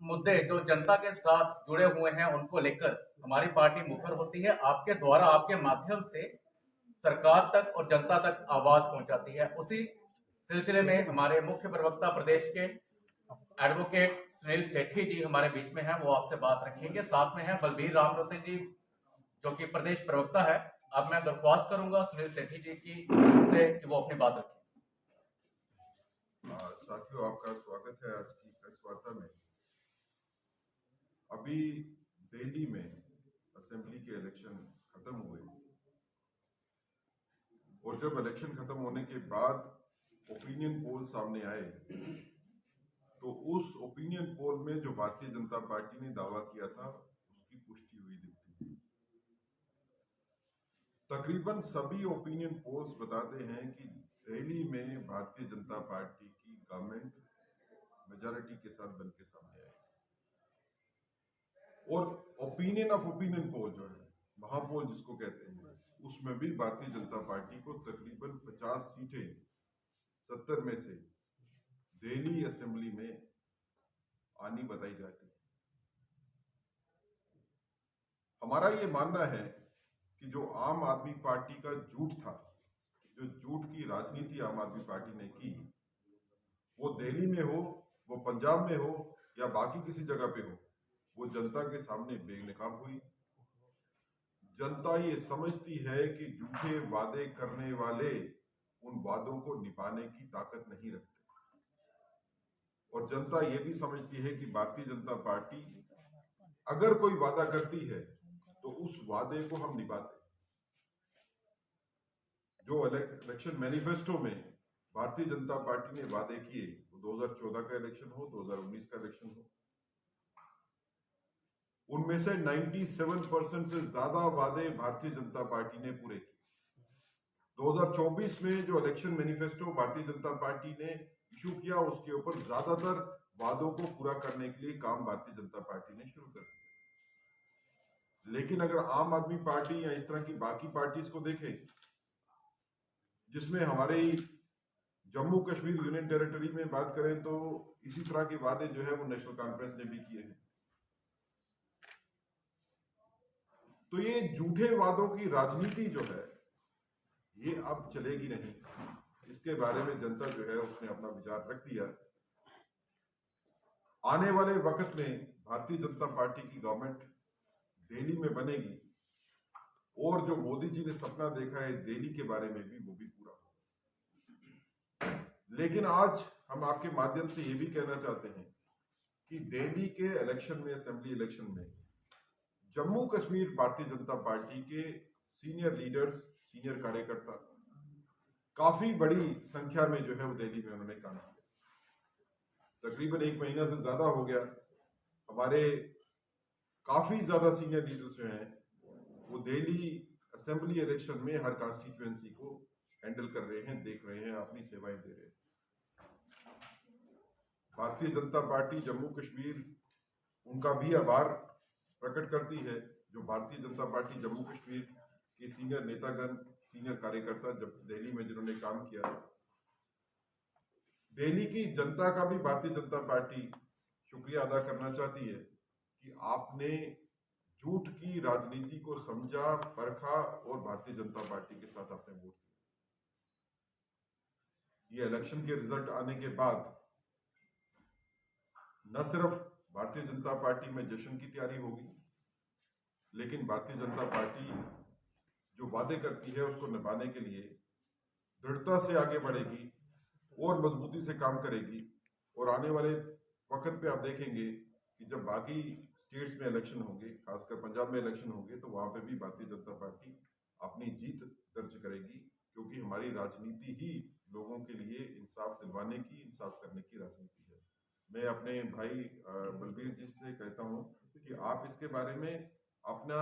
मुद्दे जो जनता के साथ जुड़े हुए हैं उनको लेकर हमारी पार्टी मुखर होती है। आपके द्वारा, आपके माध्यम से सरकार तक और जनता तक आवाज पहुंचाती है। उसी सिलसिले में हमारे मुख्य प्रवक्ता प्रदेश के एडवोकेट सुनील सेठी जी हमारे बीच में हैं, वो आपसे बात रखेंगे। साथ में हैं बलबीर रामदत्ते जी जो कि प्रदेश प्रवक्ता है। अब मैं दरख्वास्त करूंगा सुनील सेठी जी की से कि वो अपनी बात रखें। साथियों, आपका स्वागत है आज की प्रेस वार्ता में। अभी दिल्ली में असेंबली के इलेक्शन खत्म हुए और जब इलेक्शन खत्म होने के बाद ओपिनियन पोल सामने आए तो उस ओपिनियन पोल में जो भारतीय जनता पार्टी ने दावा किया था उसकी पुष्टि हुई दिखती है। तकरीबन सभी ओपिनियन पोल्स बताते हैं कि दिल्ली में भारतीय जनता पार्टी की गवर्नमेंट मेजॉरिटी के साथ बन के सामने आई। और ओपिनियन ऑफ ओपिनियन पोल जो है, महापोल जिसको कहते हैं, उसमें भी भारतीय जनता पार्टी को तकरीबन 50 सीटें 70 में से दिल्ली असेंबली में आनी बताई जाती है। हमारा ये मानना है कि जो आम आदमी पार्टी का झूठ था, जो झूठ की राजनीति आम आदमी पार्टी ने की, वो दिल्ली में हो, वो पंजाब में हो या बाकी किसी जगह पे हो, वो जनता के सामने बेनकाब हुई। जनता ये समझती है कि झूठे वादे करने वाले उन वादों को निभाने की ताकत नहीं रखते, और जनता ये भी समझती है कि भारतीय जनता पार्टी अगर कोई वादा करती है तो उस वादे को हम निभाते। जो इलेक्शन मैनिफेस्टो में भारतीय जनता पार्टी ने वादे किए, वो 2014 का इलेक्शन हो, 2019 का इलेक्शन हो, उनमें से 97% से ज्यादा वादे भारतीय जनता पार्टी ने पूरे किए। 2024 में जो election manifesto Bharatiya Janata party ने इशू किया, उसके ऊपर ज्यादातर वादों को पूरा करने के लिए काम भारतीय जनता पार्टी ने शुरू कर दिया। लेकिन अगर आम आदमी पार्टी या इस तरह की बाकी पार्टीज को देखें, जिसमें हमारे जम्मू कश्मीर यूनियन टेरिटरी में बात करें तो इसी तरह के वादे जो है वो नेशनल कॉन्फ्रेंस ने भी किए हैं। तो ये झूठे वादों की राजनीति जो है ये अब चलेगी नहीं। इसके बारे में जनता जो है उसने अपना विचार रख दिया। आने वाले वक्त में भारतीय जनता पार्टी की गवर्नमेंट दिल्ली में बनेगी और जो मोदी जी ने सपना देखा है दिल्ली के बारे में भी, वो भी पूरा होगा। लेकिन आज हम आपके माध्यम से ये भी कहना चाहते हैं कि दिल्ली के इलेक्शन में, असेंबली इलेक्शन में, जम्मू कश्मीर भारतीय जनता पार्टी के सीनियर लीडर्स, सीनियर कार्यकर्ता काफी बड़ी संख्या में जो है वो दिल्ली में उन्होंने काम किया। तकरीबन 1 महीना से ज्यादा हो गया। हमारे काफी ज्यादा सीनियर लीडर्स जो हैं वो दिल्ली असेंबली इलेक्शन में हर कॉन्स्टिट्यूएंसी को हैंडल कर रहे हैं, देख रहे हैं, अपनी सेवाएं दे रहे हैं। भारतीय जनता पार्टी जम्मू कश्मीर उनका भी आभार प्रकट करती है, जो भारतीय जनता पार्टी जम्मू कश्मीर के सीनियर नेतागण, सीनियर कार्यकर्ता जब दिल्ली में जिन्होंने काम किया। दिल्ली की जनता का भी भारतीय जनता पार्टी शुक्रिया अदा करना चाहती है कि आपने झूठ की राजनीति को समझा, परखा और भारतीय जनता पार्टी के साथ आपने वोट किया। ये इलेक्शन के रिजल्ट आने के बाद न सिर्फ भारतीय जनता पार्टी में जश्न की तैयारी होगी, लेकिन भारतीय जनता पार्टी जो वादे करती है उसको निभाने के लिए दृढ़ता से आगे बढ़ेगी और मजबूती से काम करेगी। और आने वाले वक्त पे आप देखेंगे कि जब बाकी स्टेट्स में इलेक्शन होंगे, खासकर पंजाब में इलेक्शन होंगे, तो वहां पे भी भारतीय जनता पार्टी अपनी जीत दर्ज करेगी, क्योंकि हमारी राजनीति ही लोगों के लिए इंसाफ दिलवाने की, इंसाफ करने की राजनीति है। मैं अपने भाई बलबीर जी से कहता हूं कि आप इसके बारे में अपना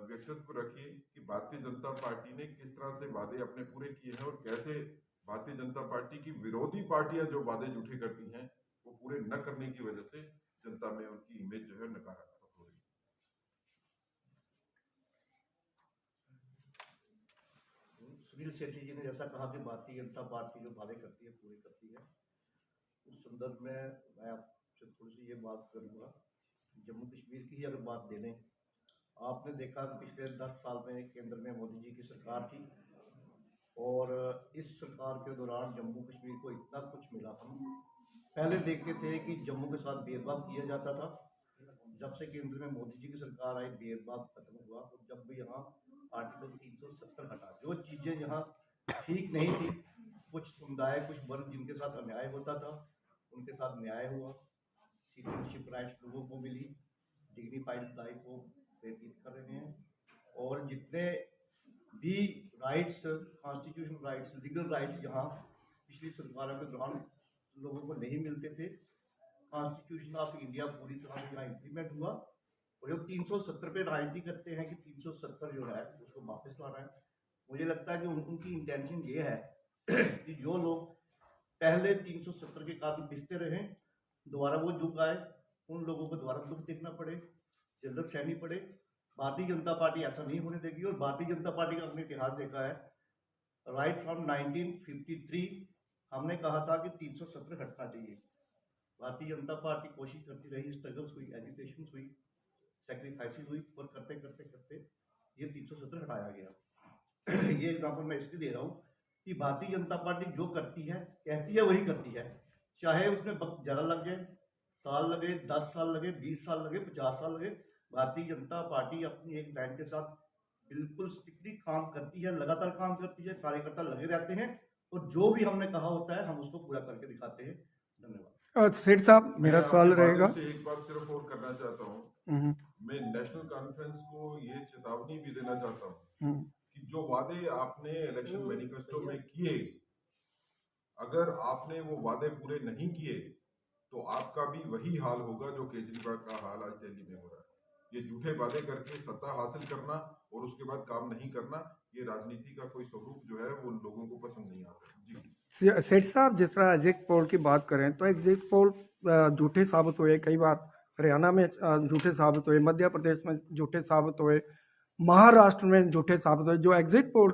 व्यक्तित्व रखिए कि भारतीय जनता पार्टी ने किस तरह से वादे अपने पूरे किए हैं और कैसे भारतीय जनता पार्टी की विरोधी पार्टियां जो वादे झूठे करती हैं वो पूरे न करने की वजह से जनता में उनकी इमेज जो है नकारात्मक हो रही है। सुनील शेट्टी जी ने जैसा कहा कि भारतीय जनता पार्टी जो वादे करती है पूरी करती है, उस संदर्भ में मैं से थोड़ी सी ये बात करूँगा। जम्मू कश्मीर की ही अगर बात ले लें, आपने देखा कि पिछले 10 साल में केंद्र में मोदी जी की सरकार थी और इस सरकार के दौरान जम्मू कश्मीर को इतना कुछ मिला। हम पहले देखते थे कि जम्मू के साथ भेदभाव किया जाता था। जब से केंद्र में मोदी जी की सरकार आई, भेदभाव खत्म हुआ। और जब भी यहाँ आर्टिकल 370 हटा, जो चीज़ें यहाँ ठीक नहीं थी, कुछ समुदाय, कुछ वर्ग जिनके साथ अन्याय होता था, उनके साथ न्याय हुआ। सिटीजनशिप राइट्स लोगों को मिली, डिग्निफाइड लाइफ को व्यतीत कर रहे हैं। और जितने भी rights, constitutional rights, legal rights यहाँ पिछली सरकारों के दौरान लोगों को नहीं मिलते थे, कॉन्स्टिट्यूशन ऑफ इंडिया पूरी तरह से यहाँ इम्प्लीमेंट हुआ। और जब 370 पे राजनीति करते हैं कि 370 जो है उसको वापस लाना है, मुझे लगता है कि उनकी इंटेंशन ये है कि जो लोग पहले 370 के कारण पिसते रहे, दोबारा वो झुक आए, उन लोगों को दोबारा दुख देखना पड़े, जिल्लत सहनी पड़े। भारतीय जनता पार्टी ऐसा नहीं होने देगी। और भारतीय जनता पार्टी का हमने इतिहास देखा है, राइट फ्रॉम 1953 हमने कहा था कि 370 हटना चाहिए। भारतीय जनता पार्टी कोशिश करती रही, स्ट्रगल्स हुई, एजुकेशन हुई, सेक्रीफाइसेस हुई, और करते करते करते ये 370 हटाया गया। ये एग्जाम्पल मैं इसलिए दे रहा हूँ कि भारतीय जनता पार्टी जो करती है, कहती है, वही करती है। चाहे उसमें वक्त ज़्यादा लग जाए, साल लगे, 10 साल लगे, 20 साल लगे, 50 साल लगे, भारतीय जनता पार्टी अपनी एक लाइन के साथ बिल्कुल स्ट्रिक्टली काम करती है, लगातार काम करती है। कार्यकर्ता लगे रहते हैं और जो भी हमने कहा होता है हम उसको पूरा करके दिखाते हैं। धन्यवाद। सेठ साहब, मेरा मैं सवाल आपके रहेगा। माध्यम से एक बात सिर्फ और करना चाहता हूँ। मैं नेशनल कॉन्फ्रेंस को ये चेतावनी भी देना चाहता हूँ कि जो वादे आपने इलेक्शन मैनिफेस्टो में किए, अगर आपने वो वादे पूरे नहीं किए तो आपका भी वही हाल होगा जो केजरीवाल का हाल आज दिल्ली में हो रहा है। ये झूठे वादे करके सत्ता हासिल करना और उसके बाद काम नहीं करना, ये राजनीति का कोई स्वरूप जो है वो लोगों को पसंद नहीं आता। जी सेठ साहब, जिस तरह एग्जिट पोल की बात करें तो एग्जिट पोल झूठे साबित हुए कई बार। हरियाणा में झूठे साबित हुए, मध्य प्रदेश में झूठे साबित हुए, महाराष्ट्र में झूठे साबित हुए। जो एग्जिट पोल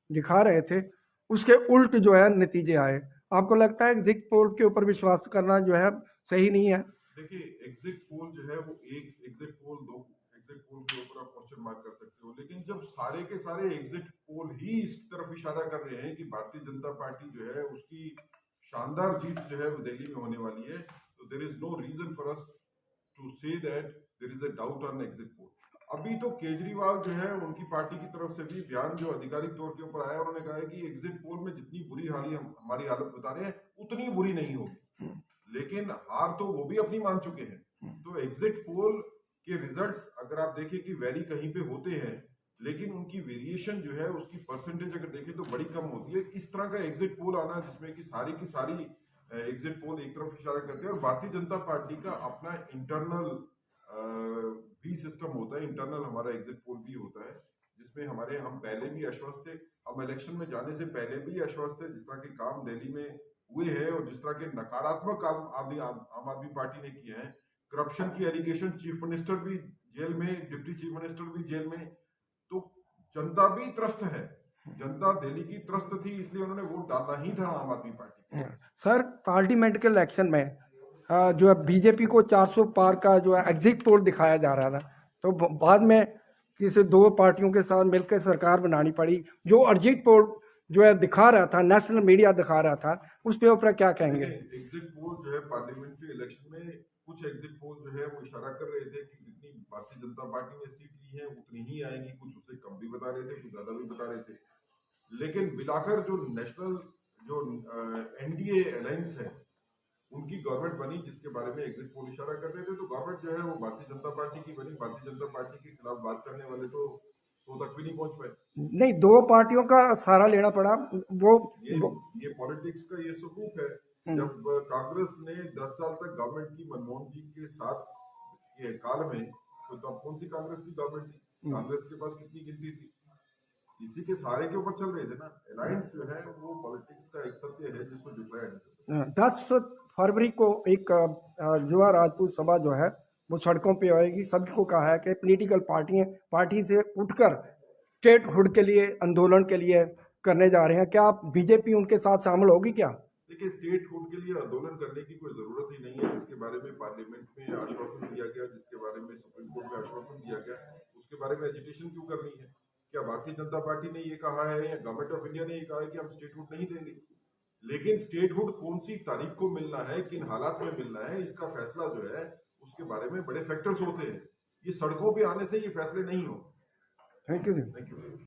दिखा रहे थे उसके उल्ट जो है नतीजे आए। आपको लगता है एग्जिट पोल के ऊपर विश्वास करना जो है सही नहीं है? देखिए, एग्जिट पोल जो है वो एक एग्जिट पोल, दो एग्जिट पोल के ऊपर आप क्वेश्चन मार्क कर सकते हो, लेकिन जब सारे के सारे एग्जिट पोल ही इस तरफ इशारा कर रहे हैं कि भारतीय जनता पार्टी जो है उसकी शानदार जीत जो है वो दिल्ली में होने वाली है, तो there is no reason for us to say that there is a doubt on exit poll. अभी तो केजरीवाल जो है उनकी पार्टी की तरफ से भी बयान जो आधिकारिक तौर के ऊपर आया, उन्होंने कहा है कि एग्जिट पोल में जितनी बुरी हाली हमारी हालत बता रहे हैं उतनी बुरी नहीं होगी, लेकिन हार तो वो भी अपनी मान चुके हैं। तो एग्जिट पोल के रिजल्ट्स अगर आप देखें कि वेरी कहीं पे होते हैं, लेकिन उनकी वेरिएशन जो है उसकी परसेंटेज अगर देखें तो बड़ी कम होती है। इस तरह का एग्जिट पोल आना जिसमें कि सारी की सारी एग्जिट पोल एक तरफ इशारा करते हैं, और भारतीय जनता पार्टी का अपना इंटरनल भी सिस्टम होता है, इंटरनल हमारा एग्जिट पोल भी होता है, जिसमें हम पहले भी आश्वस्त थे, हम इलेक्शन में जाने से पहले भी आश्वस्त थे। जिस तरह के काम दिल्ली में हुए हैं और जिस तरह के नकारात्मक काम आम आदमी पार्टी ने किए हैं, करप्शन की एलिगेशन, चीफ मिनिस्टर भी जेल में, डिप्टी चीफ मिनिस्टर भी जेल में, तो जनता भी त्रस्त है, जनता दिल्ली की त्रस्त थी, इसलिए उन्होंने वोट डालना ही था आम आदमी पार्टी। सर, पार्लियामेंट के इलेक्शन में जो है बीजेपी को 400 पार का जो है एग्जिट पोल दिखाया जा रहा था, तो बाद में किसी दो पार्टियों के साथ मिलकर सरकार बनानी पड़ी। जो एग्जिट पोल जो है दिखा रहा था, नेशनल मीडिया दिखा रहा था, उस पे ऊपर क्या कहेंगे? एग्जिट पोल जो है पार्लियामेंट्री इलेक्शन में, कुछ एग्जिट पोल जो है वो इशारा कर रहे थे कि जितनी भारतीय जनता पार्टी ने सीट ली है उतनी ही आएंगी, कुछ उससे कम भी बता रहे थे, कुछ ज्यादा भी बता रहे थे। लेकिन मिलाकर जो नेशनल जो एनडीए अलायंस है उनकी गवर्नमेंट बनी, जिसके बारे में एग्जिट पोल इशारा कर रहे थे, तो गवर्नमेंट जो है वो भारतीय जनता पार्टी की बनी। भारतीय जनता पार्टी के खिलाफ बात करने वाले तो 100 तक भी नहीं पहुंच पाए। नहीं, दो पार्टियों का सहारा लेना पड़ा। ये पॉलिटिक्स का ये स्वरूप है। जब कांग्रेस ने 10 साल तक गवर्नमेंट की मनमोहन जी के साथ ये काल में, तो तब कौन सी कांग्रेस की गवर्नमेंट थी? कांग्रेस के पास कितनी गिनती थी? इसी के सहारे के ऊपर चल रहे थे ना। अलायंस जो है वो पॉलिटिक्स का एक सत्य है जिसको झुठलाया नहीं जा सकता। 10 फरवरी को एक युवा राजपूत सभा जो है वो सड़कों पे आएगी। सभी को कहा है कि पॉलिटिकल पार्टी से उठकर स्टेटहुड के लिए आंदोलन के लिए करने जा रहे हैं। क्या बीजेपी उनके साथ शामिल होगी क्या? देखिए, स्टेटहुड के लिए आंदोलन करने की कोई जरूरत ही नहीं है। जिसके बारे में पार्लियामेंट में आश्वासन दिया गया, जिसके बारे में सुप्रीम कोर्ट में आश्वासन दिया गया, उसके बारे में एजिटेशन क्यों करनी है? क्या भारतीय जनता पार्टी ने ये कहा है या गवर्नमेंट ऑफ इंडिया ने ये कहा है कि हम स्टेटहुड नहीं देंगे? लेकिन स्टेटहुड कौन सी तारीख को मिलना है, किन हालात में मिलना है, इसका फैसला जो है उसके बारे में बड़े फैक्टर्स होते हैं। ये सड़कों पे आने से ये फैसले नहीं होते। Thank you ji. Thank you.